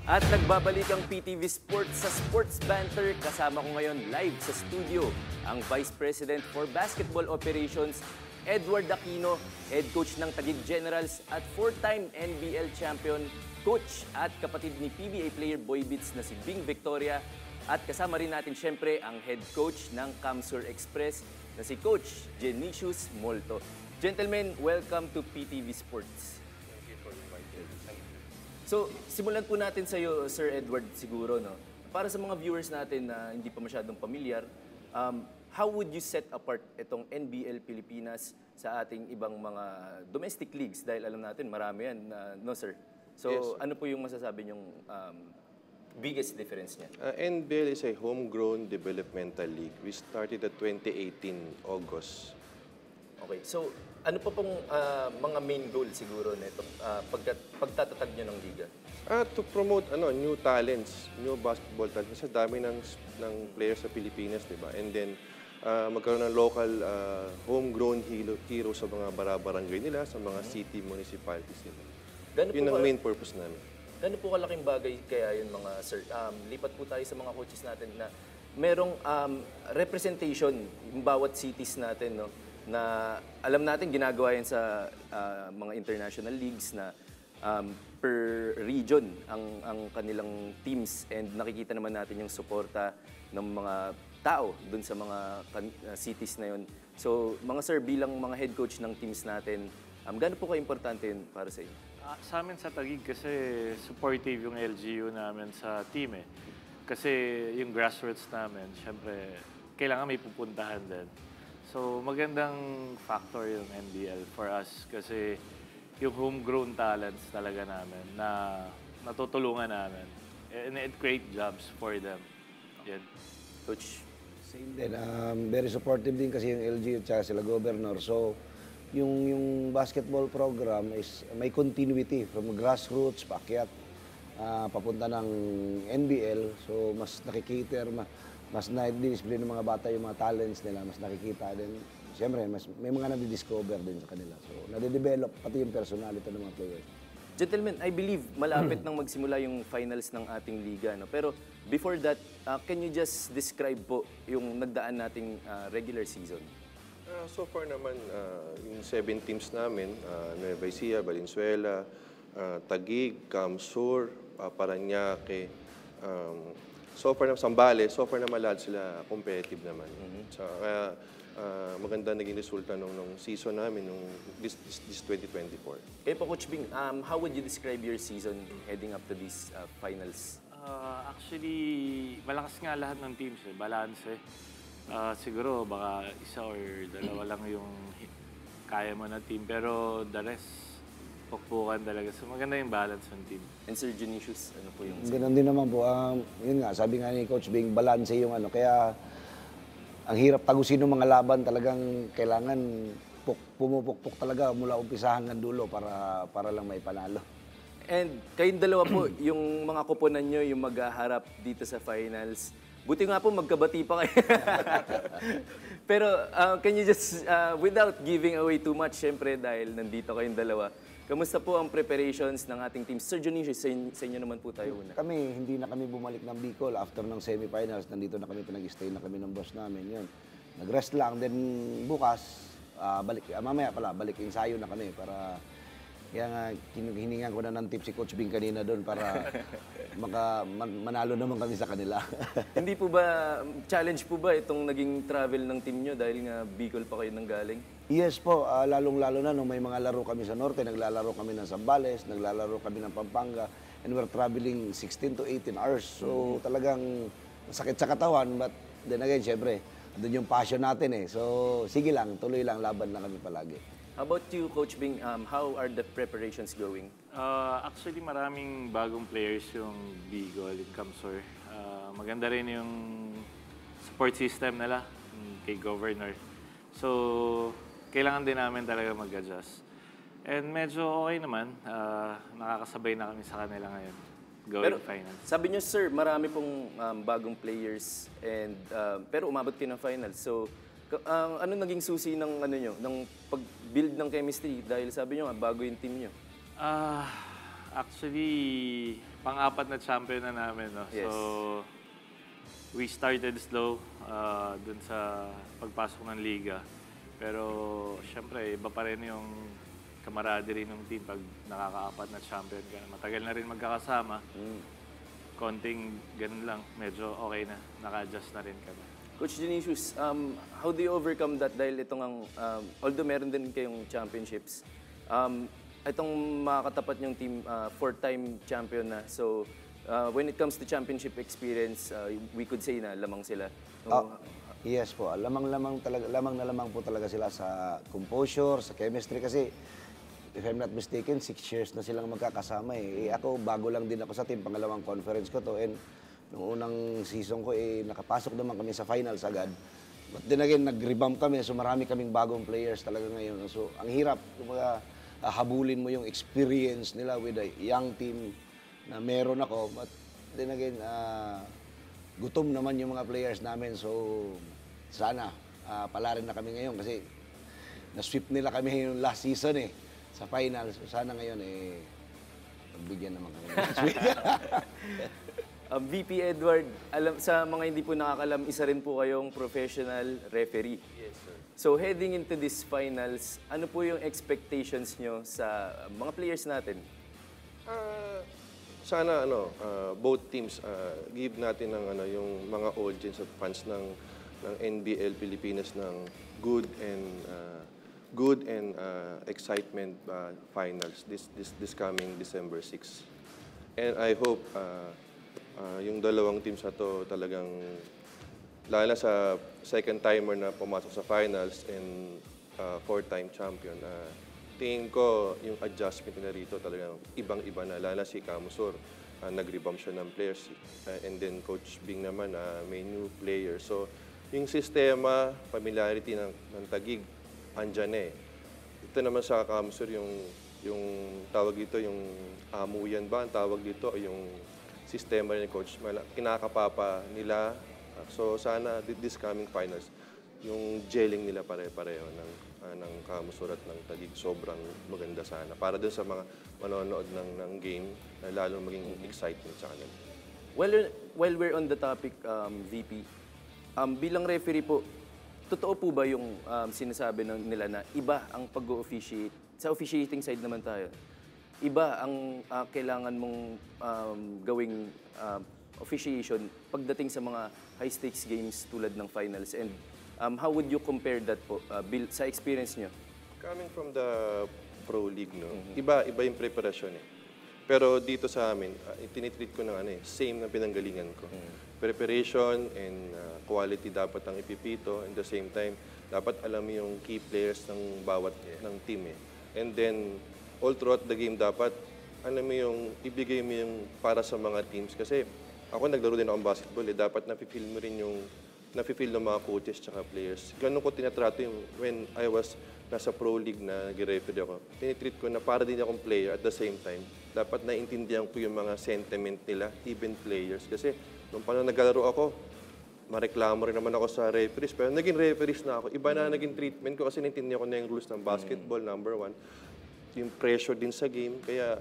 At nagbabalik ang PTV Sports sa Sports Banter. Kasama ko ngayon live sa studio ang Vice President for Basketball Operations, Edward Aquino, Head Coach ng Taguig Generals at 4-time NBL Champion, Coach at kapatid ni PBA player Boy Beats na si Bing Victoria. At kasama rin natin syempre ang Head Coach ng Camsur Express na si Coach Genicius Molto. Gentlemen, welcome to PTV Sports. So, simulan po natin sa iyo, Sir Edward, siguro, no? Para sa mga viewers natin na hindi pa masyadong pamilyar, how would you set apart itong NBL Pilipinas sa ating ibang mga domestic leagues? Dahil alam natin, marami yan, no, sir? So, yes. Ano po yung masasabi niyong biggest difference niya? NBL is a homegrown developmental league. We started at 2018 August. Okay, so ano pa pong mga main goal siguro nito pagtatatag nyo ng liga? To promote new talents, new basketball talents. Kasi dami ng players sa Pilipinas, di ba? And then magkaroon ng local homegrown heroes sa mga barangay nila, sa mga city municipalities nila. Yun ang main purpose namin. Gano'n po kalaking bagay kaya yun mga sir? Lipat po tayo sa mga coaches natin na merong representation yung bawat cities natin, no? Na alam natin ginagawa yan sa mga international leagues na per region ang kanilang teams, and nakikita naman natin yung suporta ng mga tao dun sa mga cities na yun. So mga sir, bilang mga head coach ng teams natin, gaano po ka-importante yun para sa inyo? Sa amin sa Taguig kasi supportive yung LGU namin sa team eh. Kasi yung grassroots namin, syempre kailangan may pupuntahan din. So magandang factor yung NBL for us kasi yung homegrown talents talaga namin na natutulungan namin. And it create jobs for them. Yan. Coach? Same din. Very supportive din kasi yung LGU at sila Governor. So yung basketball program is may continuity from grassroots, paakyat, papunta ng NBL. So mas nakikiter, mas na-display ng mga bata yung mga talents nila, mas nakikita din. Siyempre, may mga nadi-discover din sa kanila. So, nade-develop pati yung personality ng mga players. Gentlemen, I believe malapit nang magsimula yung finals ng ating liga, no? Pero before that, can you just describe po yung nagdaan nating regular season? So far naman, yung 7 teams namin, Nueva Ecija, Valenzuela, Taguig, Camsur, Parañaque, so far na Sambales, so far naman lahat sila competitive naman. So, kaya maganda naging resulta nung season namin, this 2024. Kayo po, Coach Bing, how would you describe your season heading up to these finals? Actually, malakas nga lahat ng teams eh, balance eh. Siguro baka isa or dalawa lang yung kaya mo na team, pero the rest, pukpukan talaga. So maganda yung balance ng team. And Sir Genicius, ano po yung... Ganun din naman po. Yun nga, sabi nga ni Coach Bing, balance yung ano. Kaya ang hirap tagusin ng mga laban, talagang kailangan pumupukpok talaga mula umpisa hanggang dulo para lang may panalo. And kayong dalawa po, yung mga kuponan nyo, yung maghaharap dito sa finals, buti nga po magkabati pa kayo. Pero can you just, without giving away too much, syempre dahil nandito kayong dalawa, kamusta po ang preparations ng ating team? Sir Genicius, sa inyo naman po tayo una. Kami, hindi na kami bumalik ng Bicol after ng semifinals. Nandito na kami, pinag-stay na kami ng boss namin. Yun. Nag-rest lang. Then bukas, mamaya pala, balik ensayo na kami para... Kaya nga, hiningan ko na ng tip si Coach Bing kanina doon para manalo naman kami sa kanila. Hindi po ba, challenge po ba itong naging travel ng team nyo dahil nga Bicol pa kayo nang galing? Yes po, lalong-lalo na nung may mga laro kami sa norte, naglalaro kami ng Zambales, naglalaro kami ng Pampanga, and we're traveling 16 to 18 hours. So talagang masakit sa katawan, but then again, syempre, doon yung passion natin eh. So sige lang, tuloy lang, laban lang kami palagi. How about you, Coach Bing? How are the preparations going? Actually, maraming bagong players yung Bicol, yung Camsur. Maganda rin yung support system nila kay Governor. So, kailangan din namin talaga mag-adjust. And medyo okay naman. Nakakasabay na kami sa kanila ngayon. Going finals. Sabi niyo, sir, marami pong bagong players, and pero umabot kayo ng finals. So, ano naging susi ng ano nyo, ng pag-build ng chemistry? Dahil sabi nyo nga, bago yung team nyo. Actually, pang-apat na champion na namin, no? Yes. So, we started slow dun sa pagpasok ng liga. Pero, syempre, iba pa rin yung camaraderie ng team pag nakakaapat na champion ka. Matagal na rin magkakasama. Konting ganun lang, medyo okay na. Naka-adjust na rin kami. Coach Genesius, how do you overcome that? Dahil itong although meron din kayong championships, itong makakatapat yung team, 4-time champion na. So, when it comes to championship experience, we could say na lamang sila. Yes po, lamang na lamang po talaga sila sa composure, sa chemistry kasi if I'm not mistaken, 6 years na silang magkakasama eh. Ako, bago lang din ako sa team, pangalawang conference ko to. And nung unang season ko, nakapasok naman kami sa finals agad. But then again, nag-revamp kami, so marami kaming bagong players talaga ngayon. So, ang hirap, kumbaga, habulin mo yung experience nila with a young team na meron ako. But then again, gutom naman yung mga players namin. So, sana, pala rin na kami ngayon kasi na-sweep nila kami yung last season eh, sa finals. So, sana ngayon pagbigyan naman kami ng sweep. VP Edward, sa mga hindi po nakakalam, isa rin po kayong professional referee. Yes, sir. So heading into these finals, ano po yung expectations nyo sa mga players natin? Sana both teams give natin ng yung mga audience at fans ng NBL Pilipinas ng good and excitement finals this coming December 6. And I hope yung dalawang teams na to talagang lalo na sa second timer na pumasok sa finals and 4-time champion. Tingin ko yung adjustment nila rito talagang ibang-iba na. Lalo na si Camusor, nag-revamp siya ng players. And then Coach Bing naman, may new players. So yung sistema, familiarity ng Taguig, andyan eh. Ito naman sa Camusor yung tawag dito, yung amuyan ba? Ang tawag dito, yung sistema ni Coach, kinakapapa nila. So sana this coming finals, yung gelling nila pare-pareho ng Camusor at ng Taguig, sobrang maganda sana. Para dun sa mga manonood ng game, na lalo maging excitement sa kanila. While we're on the topic, VP, bilang referee po, totoo po ba yung sinasabi nila na iba ang pag-officiate? Sa officiating side naman tayo, iba ang kailangan mong gawing officiation pagdating sa mga high-stakes games tulad ng finals. And how would you compare that po sa experience nyo? Coming from the Pro League, no? Iba yung preparasyon eh. Pero dito sa amin, tinitreat ko ng same na pinanggalingan ko. Preparation and quality dapat ang ipipito. And the same time, dapat alam mo yung key players ng bawat ng team eh. And then, all throughout the game dapat, alam mo yung, ibigay mo yung para sa mga teams. Kasi ako naglaro din akong basketball eh. Dapat nafe-feel mo rin yung, nafe-feel ng mga coaches tsaka players. Ganun ko tinatrato yung when I was nasa Pro League na nag-referee ako. Tinitreat ko na para din akong player at the same time. Dapat naiintindihan ko yung mga sentiment nila, even players. Kasi nung paano naglalaro ako, mareklamo rin naman ako sa referees. Pero naging referees na ako. Iba na naging treatment ko kasi naintindihan ko na yung rules ng basketball, number one. Yung pressure din sa game. Kaya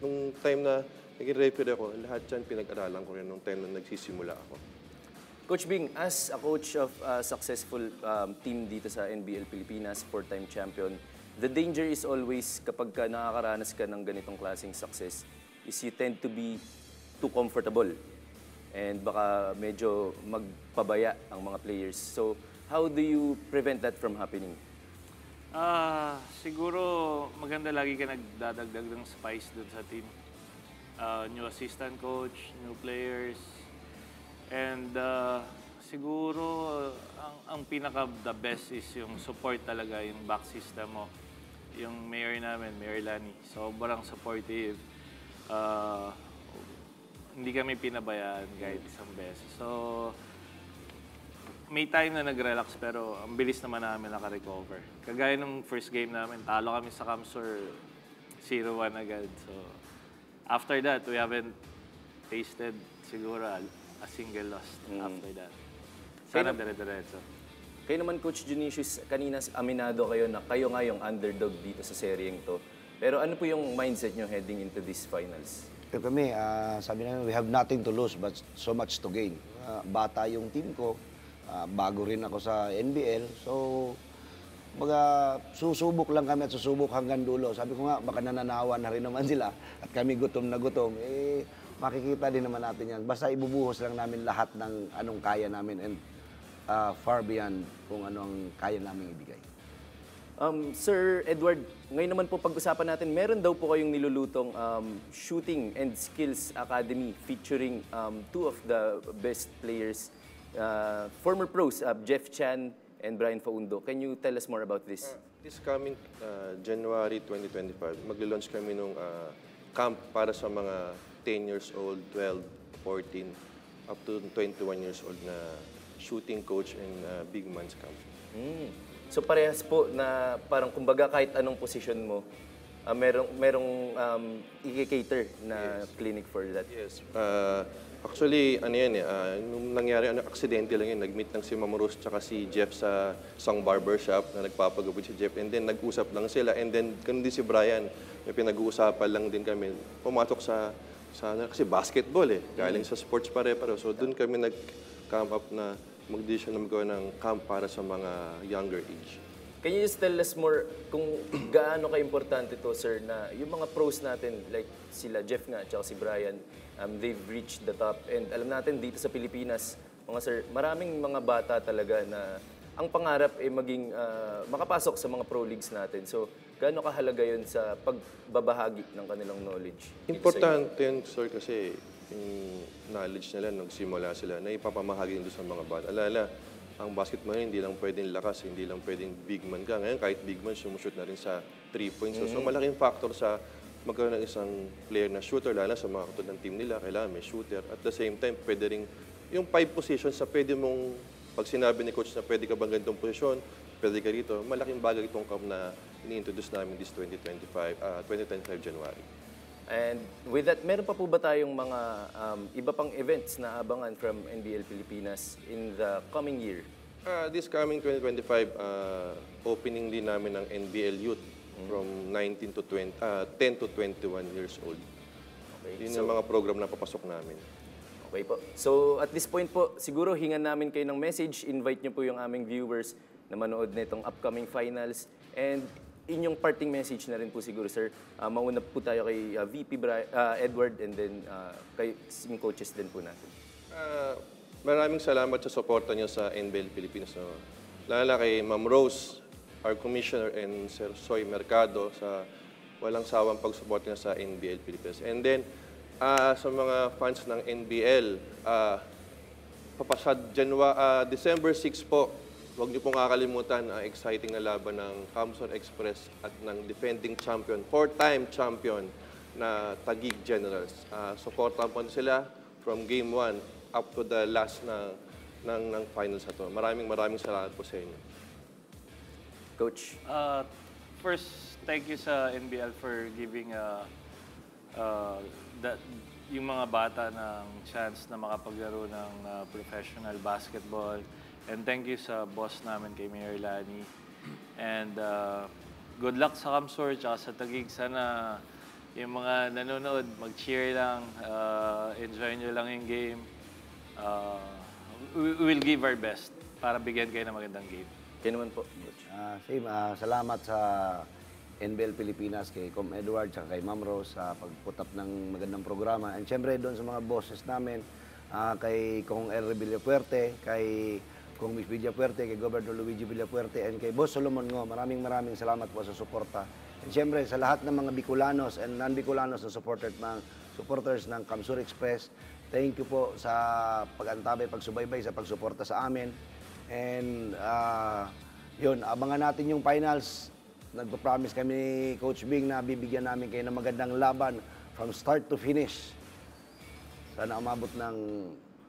nung time na naging referee ako, lahat yan pinag-aralan ko rin nung time na nagsisimula ako. Coach Bing, as a coach of a successful team dito sa NBL Pilipinas, 4-time champion, the danger is always kapag ka nakakaranas ka ng ganitong klaseng success is you tend to be too comfortable and baka medyo magpabaya ang mga players. So, how do you prevent that from happening? Siguro maganda lagi ka nagdadagdag ng spice dun sa team. New assistant coach, new players. And siguro ang pinaka-the best is yung support talaga, yung back system mo. Yung mayor namin, Mayor Lani, sobrang supportive. Hindi kami pinabayaan kahit isang beses. So, may time na nag-relax pero ang bilis naman namin naka-recover. Kagaya nung first game namin, talo kami sa Camusor 0-1 agad. So, after that, we haven't tasted siguro a single loss after that. Sana dire-diretso. Kayo naman, Coach Genesius, kanina aminado kayo na kayo nga yung underdog dito sa seryeng to. Pero ano po yung mindset nyo heading into these finals? prepare kami. Sabi namin, we have nothing to lose but so much to gain. Bata yung team ko. Bago rin ako sa NBL. So, susubok lang kami at susubok hanggang dulo. Sabi ko nga, baka nananawa na rin naman sila at kami gutom na gutom. Makikita din naman natin yan. Basta ibubuhos lang namin lahat ng anong kaya namin and far beyond kung ano ang kaya namin ibigay. Sir Edward, ngayon naman po pag-usapan natin, meron daw po kayong nilulutong Shooting and Skills Academy featuring two of the best players, former pros, Jeff Chan and Brian Faundo. Can you tell us more about this? This coming January 2025, maglo-launch kami nung camp para sa mga 10 years old, 12, 14, up to 21 years old na shooting coach and big man's camp. So parehas po na parang kumbaga kahit anong posisyon mo, merong i-cater na clinic for that. Yes. Actually, ano yan nung nangyari, aksidente lang yun. Nag-meet lang si Ma'am Rose tsaka si Jeff sa isang barbershop na nagpapagupit si Jeff. And then nag-usap lang sila. And then ganun din si Brian. May pinag-uusapan lang din kami. Pumasok sa kasi basketball galing sa sports pare-pareho. So doon kami nag-come up na mag-decision na magawa ng camp para sa mga younger age. Can you just tell us more kung gaano ka-importante to, sir, na yung mga pros natin, like sila Jeff nga, tsaka si Brian, they've reached the top. And alam natin, dito sa Pilipinas, mga sir, maraming mga bata talaga na ang pangarap ay maging makapasok sa mga pro leagues natin. So, gaano kahalaga yun sa pagbabahagi ng kanilang knowledge? Importante yun, sir, kasi yung knowledge nila, nagsimula sila, na ipapamahagi doon sa mga bata. Alala, ang basketball hindi lang pwedeng lakas, hindi lang pwedeng big man ka. Ngayon, kahit big man, sumushoot na rin sa 3 points. So, malaking factor sa magkaroon ng isang player na shooter, lalo sa mga katulad ng team nila, kailangan may shooter. At the same time, pwede rin yung 5 positions sa pwede mong, pag sinabi ni coach na pwede ka bang ganitong posisyon, pwede ka rito, malaking bagay itong camp na ini-introduce namin this 2025 January. And with that, meron pa po ba tayong mga iba pang events na abangan from NBL Pilipinas in the coming year? This coming 2025, opening din namin ng NBL Youth from 10 to 21 years old. Okay, Yun yung mga program na papasok namin. Okay po. So at this point po, siguro hingan namin kayo ng message. Invite niyo po yung aming viewers na manood na itong upcoming finals. And inyong parting message na rin po siguro, sir. Mauna po tayo kay VP Edward and then kay yung coaches din po natin. Maraming salamat sa suporta niyo sa NBL Philippines. No? Lalo kay Ma'am Rose, our Commissioner, and Sir Soy Mercado sa walang sawang pagsuporta niya sa NBL Philippines. And then, sa mga fans ng NBL, December 6 po, huwag niyo pong kakalimutan ang exciting na laban ng Kamson Express at ng defending champion, 4-time champion na Taguig Generals. Supportan po sila from Game 1 up to the last ng finals na to. Maraming salamat po sa inyo. Coach? First, thank you sa NBL for giving yung mga bata ng chance na makapaglaro ng professional basketball. And thank you sa boss namin kay Mayor Lani. And good luck sa Kamsur at sa Taguig. Sana yung mga nanonood, mag-cheer lang, enjoy nyo lang yung game. We will give our best para bigyan kayo ng magandang game. Kaya naman po, Coach. Salamat sa NBL Pilipinas, kay Com Edward, at kay Ma'am Rose sa pag-put up ng magandang programa. And syempre doon sa mga bosses namin, kay Kong R. Villapuerte, kay Kong Miss Villapuerte, kay Governor Luigi Villapuerte, and kay Boss Solomon Ngo. Maraming salamat po sa suporta. And syempre sa lahat ng mga Bicolanos and non-Bicolanos na supporters ng Kamsur Express, thank you po sa pag-antabay, pagsubaybay, sa pagsuporta sa amin. And yun, abangan natin yung finals. Nagpa-promise kami ni Coach Bing na bibigyan namin kayo ng magandang laban from start to finish. Sana umabot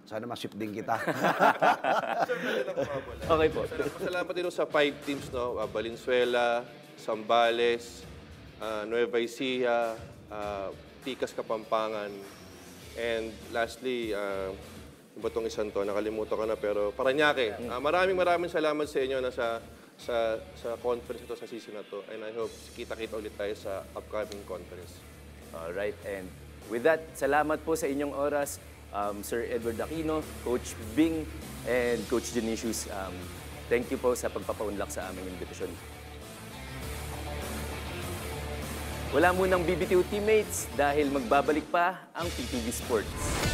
sana ma-ship din kita. Okay po. Salamat din sa 5 teams, no? Valenzuela, Zambales, Nueva Ecija, Picas, Kapampangan. And lastly, iba tong isang to, nakalimutan ko na, pero Parañaque. Maraming salamat sa inyo na sa conference ito, sa season na to. And I hope kita-kita ulit tayo sa upcoming conference. Alright, and With that, salamat po sa inyong oras, Sir Edward Aquino, Coach Bing, and Coach Genesius. Thank you po sa pagpapaunlak sa aming imbitasyon. Wala munang BBTO teammates dahil magbabalik pa ang PTV Sports.